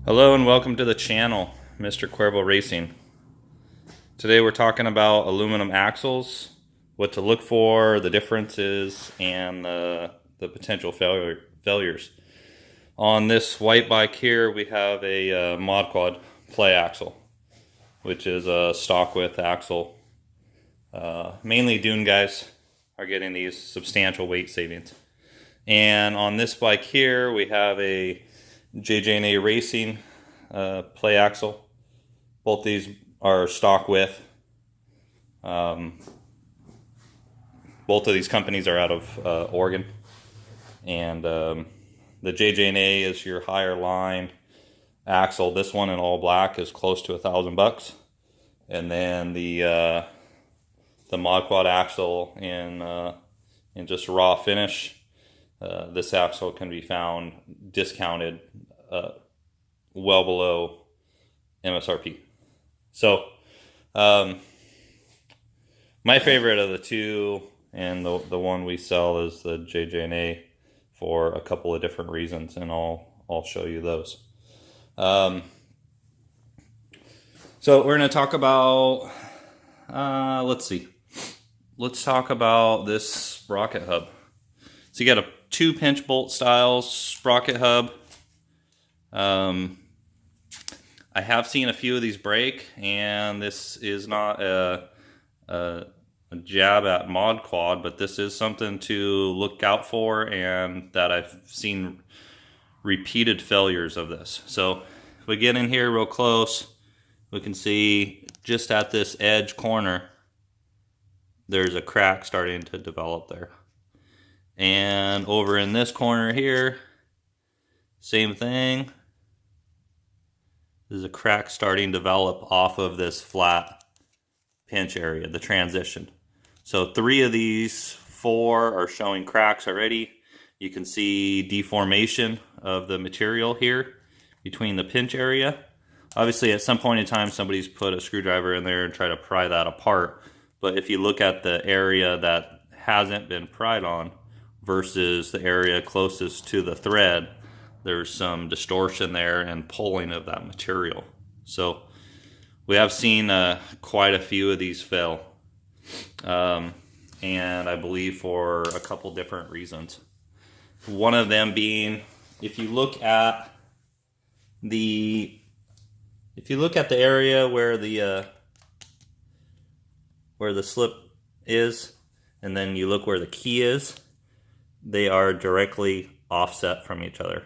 Hello and welcome to the channel, Mr. Cuervo Racing. Today we're talking about aluminum axles, what to look for, the differences, and the potential failures. On this white bike here we have a Modquad play axle, which is a stock width axle. Mainly dune guys are getting these substantial weight savings. And on this bike here we have a JJ&A Racing play axle. Both these are stock width. Both of these companies are out of Oregon, and the JJ&A is your higher line axle. This one in all black is close to $1,000, and then the Modquad axle in just raw finish. This axle can be found discounted well below MSRP. So my favorite of the two, and the one we sell, is the JJ&A for a couple of different reasons, and I'll show you those. So we're going to talk about let's talk about this sprocket hub. So you got a 2-pinch bolt style sprocket hub. I have seen a few of these break, and this is not a jab at Modquad, but this is something to look out for, and that I've seen repeated failures of this. So if we get in here real close, we can see just at this edge corner there's a crack starting to develop there. And over in this corner here, same thing. There's a crack starting to develop off of this flat pinch area, the transition. So 3 of these 4 are showing cracks already. You can see deformation of the material here between the pinch area. Obviously at some point in time somebody's put a screwdriver in there and tried to pry that apart. But if you look at the area that hasn't been pried on versus the area closest to the thread, there's some distortion there and pulling of that material. So we have seen quite a few of these fail, and I believe for a couple different reasons. One of them being, if you look at the area where the slip is, and then you look where the key is, they are directly offset from each other.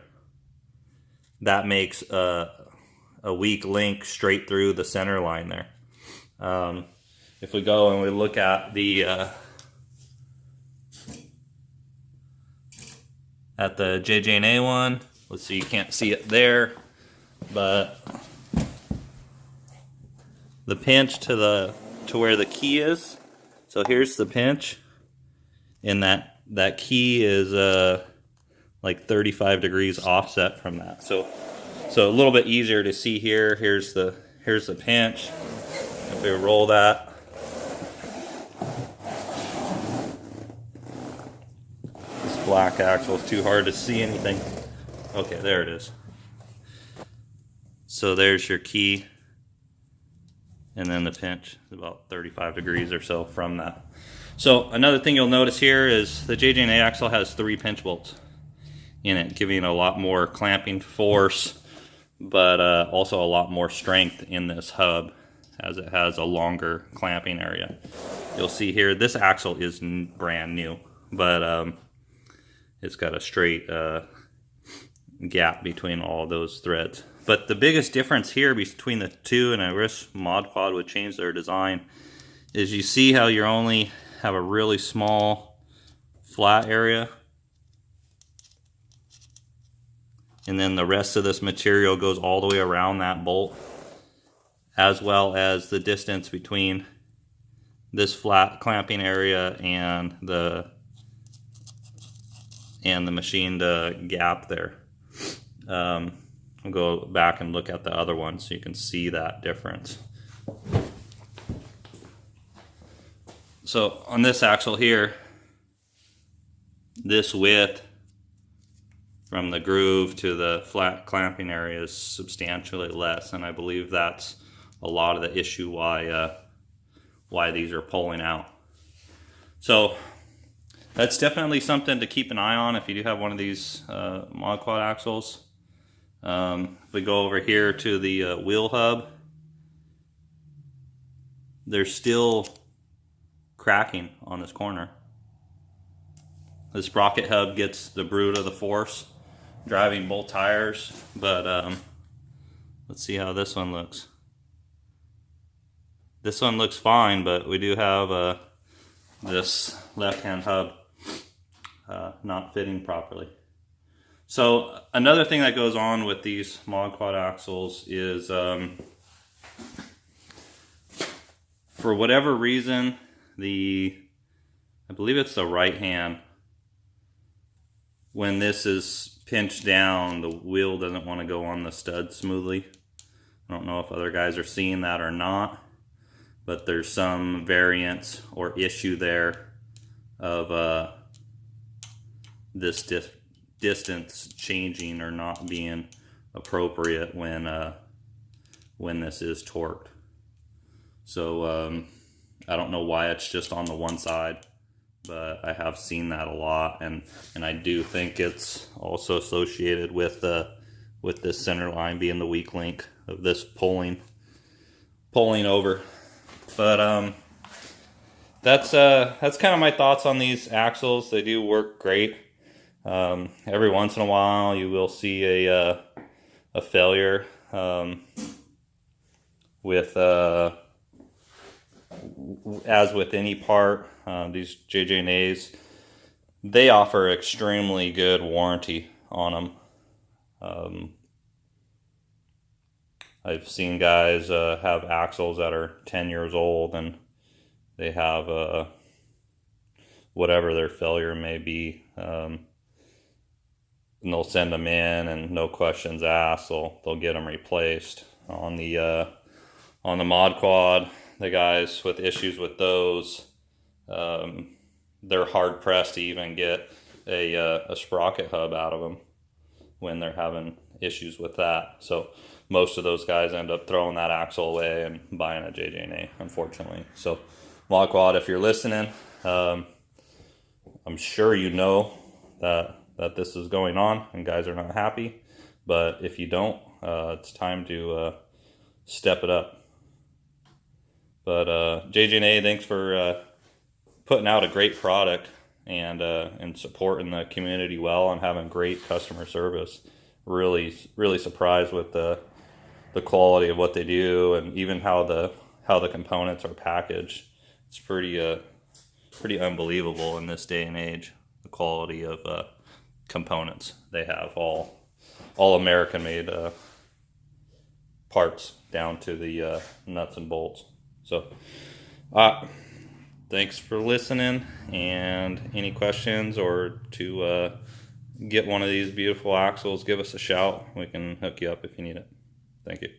That makes a weak link straight through the center line there. If we go and we look at the JJ&A one, let's see, you can't see it there, but the pinch to where the key is. So here's the pinch, and that key is like 35 degrees offset from that. So a little bit easier to see here. Here's the pinch. If we roll that, this black axle is too hard to see anything. Okay, there it is. So there's your key, and then the pinch is about 35 degrees or so from that. So another thing you'll notice here is the JJ&A axle has 3 pinch bolts in it, giving a lot more clamping force, but also a lot more strength in this hub, as it has a longer clamping area. You'll see here this axle is brand new, but it's got a straight gap between all those threads. But the biggest difference here between the two, and I wish Modquad would change their design, is you see how you only have a really small flat area, and then the rest of this material goes all the way around that bolt, as well as the distance between this flat clamping area and the machined gap there. I'll go back and look at the other one so you can see that difference. So on this axle here, this width from the groove to the flat clamping area is substantially less, and I believe that's a lot of the issue why these are pulling out. So that's definitely something to keep an eye on if you do have one of these Modquad axles. If we go over here to the wheel hub, there's still cracking on this corner. The sprocket hub gets the brunt of the force driving both tires, but let's see how this one looks. This one looks fine, but we do have this left-hand hub not fitting properly. So another thing that goes on with these Modquad axles is for whatever reason, I believe it's the right hand, when this is pinched down, the wheel doesn't want to go on the stud smoothly. I don't know if other guys are seeing that or not, but there's some variance or issue there of this distance changing or not being appropriate when this is torqued. So I don't know why it's just on the one side, but I have seen that a lot, and I do think it's also associated with this center line being the weak link of this pulling over. But that's kind of my thoughts on these axles. They do work great. Every once in a while you will see a failure with as with any part. These JJ&As, they offer extremely good warranty on them. I've seen guys have axles that are 10 years old, and they have whatever their failure may be, and they'll send them in, and no questions asked, they'll get them replaced. On the Modquad, the guys with issues with those, they're hard pressed to even get a sprocket hub out of them when they're having issues with that. So most of those guys end up throwing that axle away and buying a JJ&A, unfortunately. So Modquad, if you're listening, I'm sure you know that this is going on and guys are not happy, but if you don't, it's time to step it up. But JJ&A, thanks for putting out a great product and supporting the community well and having great customer service. Really surprised with the quality of what they do, and even how the components are packaged. It's pretty unbelievable in this day and age, the quality of components they have. All American made parts down to the nuts and bolts. So thanks for listening, and any questions or to get one of these beautiful axles, give us a shout. We can hook you up if you need it. Thank you.